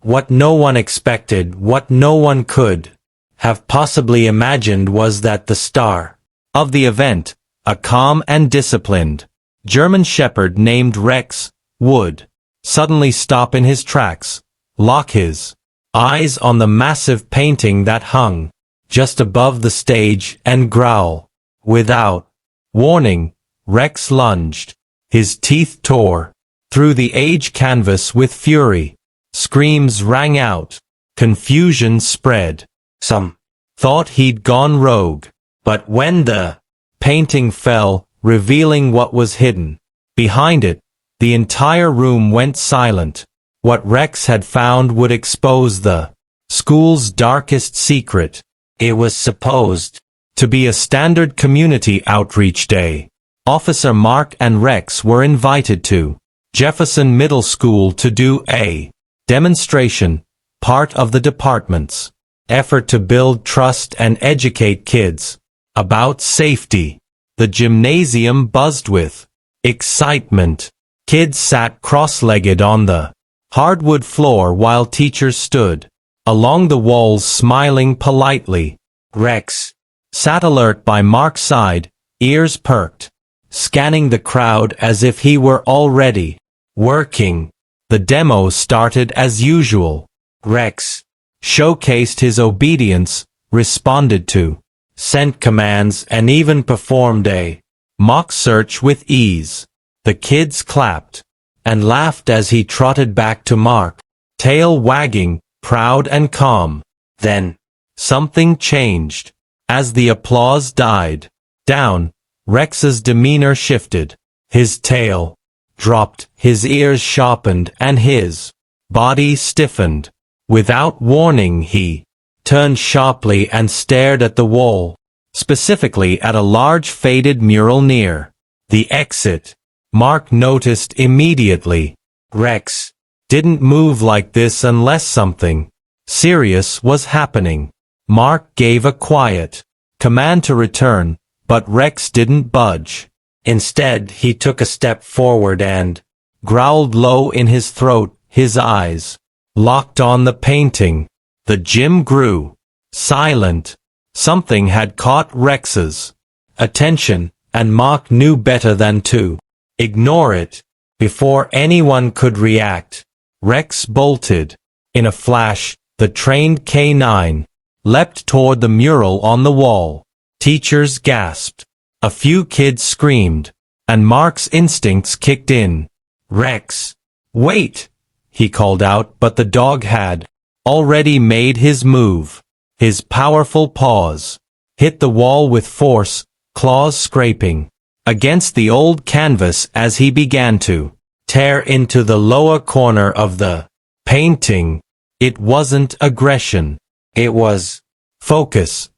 What no one expected, what no one could have possibly imagined was that the star of the event, a calm and disciplined German shepherd named Rex, would suddenly stop in his tracks, lock his eyes on the massive painting that hung just above the stage, and growl. Without warning, Rex lunged. His teeth tore through the aged canvas with fury. Screams rang out. Confusion spread. Some thought he'd gone rogue. But when the painting fell, revealing what was hidden behind it, the entire room went silent. What Rex had found would expose the school's darkest secret. It was supposed to be a standard community outreach day. Officer Mark and Rex were invited to Jefferson Middle School to do a demonstration, part of the department's effort to build trust and educate kids about safety. The gymnasium buzzed with excitement. Kids sat cross-legged on the hardwood floor while teachers stood along the walls smiling politely. Rex sat alert by Mark's side, ears perked, scanning the crowd as if he were already working. The demo started as usual. Rex showcased his obedience, responded to sent commands, and even performed a mock search with ease. The kids clapped and laughed as he trotted back to Mark, tail wagging, proud and calm. Then something changed. As the applause died down, Rex's demeanor shifted. His tail dropped, his ears sharpened, and his body stiffened. Without warning, he turned sharply and stared at the wall, specifically at a large faded mural near the exit. Mark noticed immediately. Rex didn't move like this unless something serious was happening. Mark gave a quiet command to return, but Rex didn't budge. Instead, he took a step forward and growled low in his throat, his eyes locked on the painting. The gym grew silent. Something had caught Rex's attention, and Mark knew better than to ignore it. Before anyone could react, Rex bolted. In a flash, the trained K9 leapt toward the mural on the wall. Teachers gasped. A few kids screamed, and Mark's instincts kicked in. Rex, wait, he called out, but the dog had already made his move. His powerful paws hit the wall with force, claws scraping against the old canvas as he began to tear into the lower corner of the painting. It wasn't aggression. It was focus,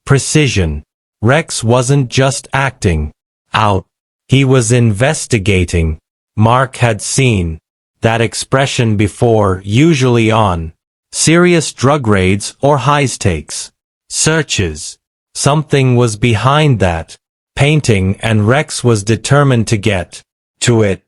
precision. Rex wasn't just acting out. He was investigating. Mark had seen that expression before, usually on serious drug raids or high-stakes searches. Something was behind that painting, and Rex was determined to get to it.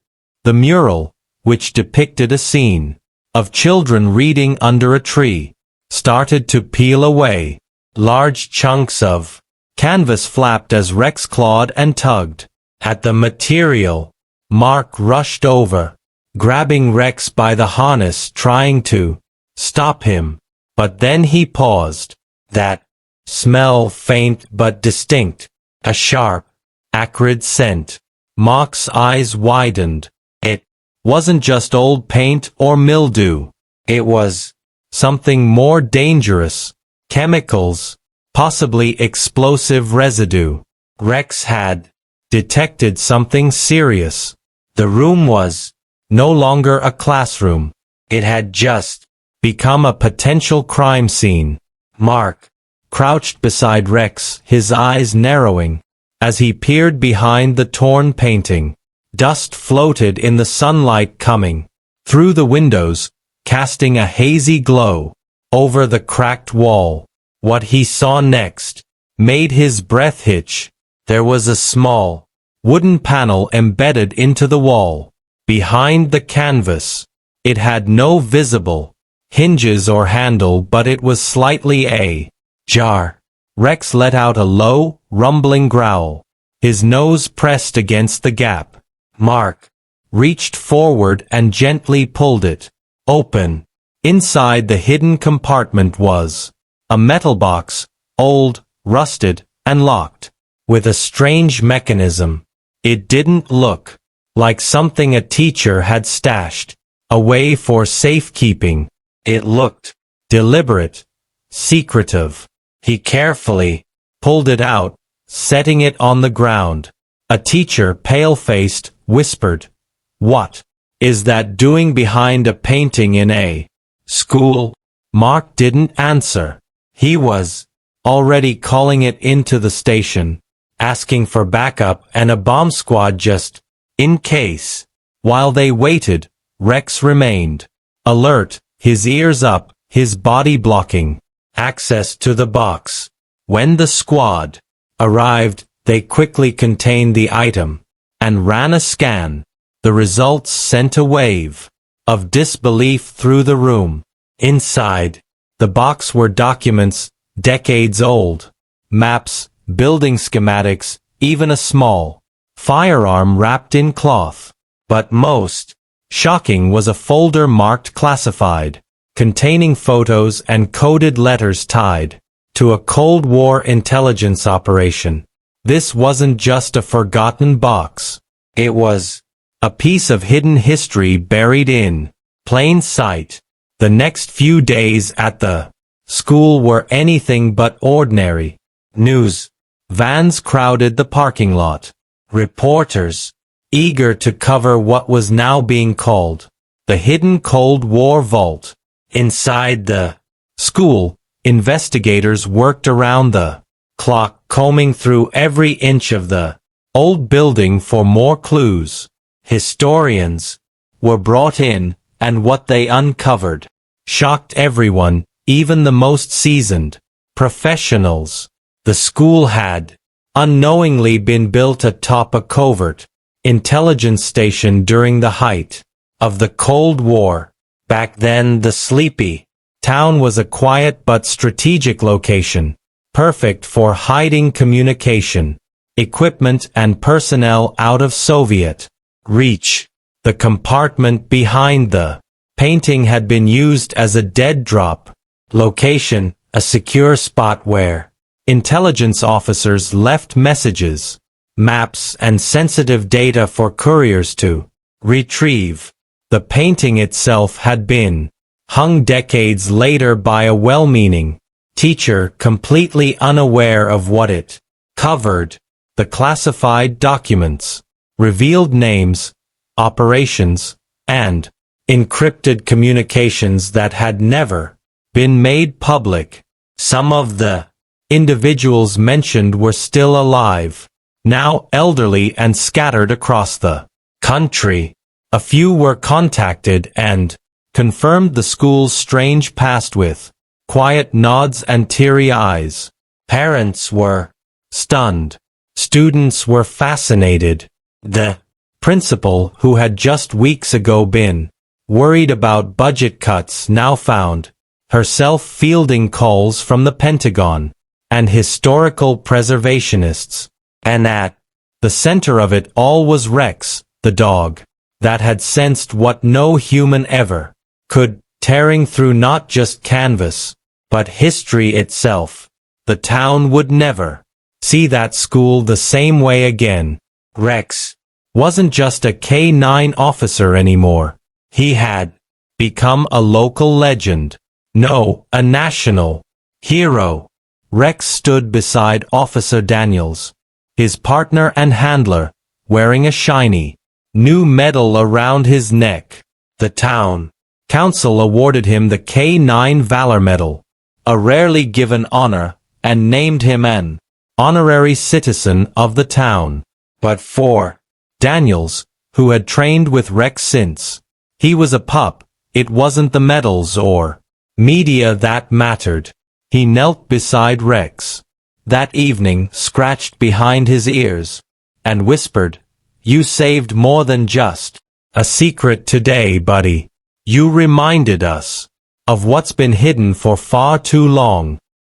The mural, which depicted a scene of children reading under a tree, started to peel away. Large chunks of canvas flapped as Rex clawed and tugged at the material. Mark rushed over, grabbing Rex by the harness, trying to stop him. But then he paused. That smell, faint but distinct, a sharp, acrid scent. Mark's eyes widened. It wasn't just old paint or mildew. It was something more dangerous. Chemicals, possibly explosive residue. Rex had detected something serious. The room was no longer a classroom. It had just become a potential crime scene. Mark crouched beside Rex, his eyes narrowing as he peered behind the torn painting. Dust floated in the sunlight coming through the windows, casting a hazy glow over the cracked wall. What he saw next made his breath hitch. There was a small wooden panel embedded into the wall behind the canvas. It had no visible hinges or handle, but it was slightly ajar. Rex let out a low, rumbling growl. His nose pressed against the gap. Mark reached forward and gently pulled it open. Inside the hidden compartment was a metal box, old, rusted, and locked, with a strange mechanism. It didn't look like something a teacher had stashed away for safekeeping. It looked deliberate, secretive. He carefully pulled it out, setting it on the ground. A teacher, pale-faced, whispered, "What is that doing behind a painting in a school?" Mark didn't answer. He was already calling it into the station, asking for backup and a bomb squad just in case. While they waited, Rex remained alert, his ears up, his body blocking access to the box. When the squad arrived, they quickly contained the item and ran a scan. The results sent a wave of disbelief through the room. Inside the box were documents decades old, maps, building schematics, even a small firearm wrapped in cloth. But most shocking was a folder marked classified, containing photos and coded letters tied to a Cold War intelligence operation. This wasn't just a forgotten box. It was a piece of hidden history buried in plain sight. The next few days at the school were anything but ordinary. News vans crowded the parking lot. Reporters, eager to cover what was now being called the hidden Cold War vault. Inside the school, investigators worked around the clock, combing through every inch of the old building for more clues. Historians were brought in, and what they uncovered shocked everyone, even the most seasoned professionals. The school had unknowingly been built atop a covert intelligence station during the height of the Cold War. Back then, the sleepy town was a quiet but strategic location, perfect for hiding communication, equipment and personnel out of Soviet reach. The compartment behind the painting had been used as a dead drop location, a secure spot where intelligence officers left messages, maps, and sensitive data for couriers to retrieve. The painting itself had been hung decades later by a well-meaning teacher, completely unaware of what it covered. The classified documents revealed names, operations, and encrypted communications that had never been made public. Some of the individuals mentioned were still alive, now elderly and scattered across the country. A few were contacted and confirmed the school's strange past with quiet nods and teary eyes. Parents were stunned. Students were fascinated. The principal, who had just weeks ago been worried about budget cuts, now found herself fielding calls from the Pentagon and historical preservationists. And at the center of it all was Rex, the dog that had sensed what no human ever could, tearing through not just canvas, but history itself. The town would never see that school the same way again. Rex wasn't just a K-9 officer anymore. He had become a local legend. No, a national hero. Rex stood beside Officer Daniels, his partner and handler, wearing a shiny new medal around his neck. The town council awarded him the K-9 Valor Medal, a rarely given honor, and named him an honorary citizen of the town. But for Daniels, who had trained with Rex since he was a pup, it wasn't the medals or media that mattered. He knelt beside Rex that evening, scratched behind his ears, and whispered, "You saved more than just a secret today, buddy. You reminded us of what's been hidden for far too long.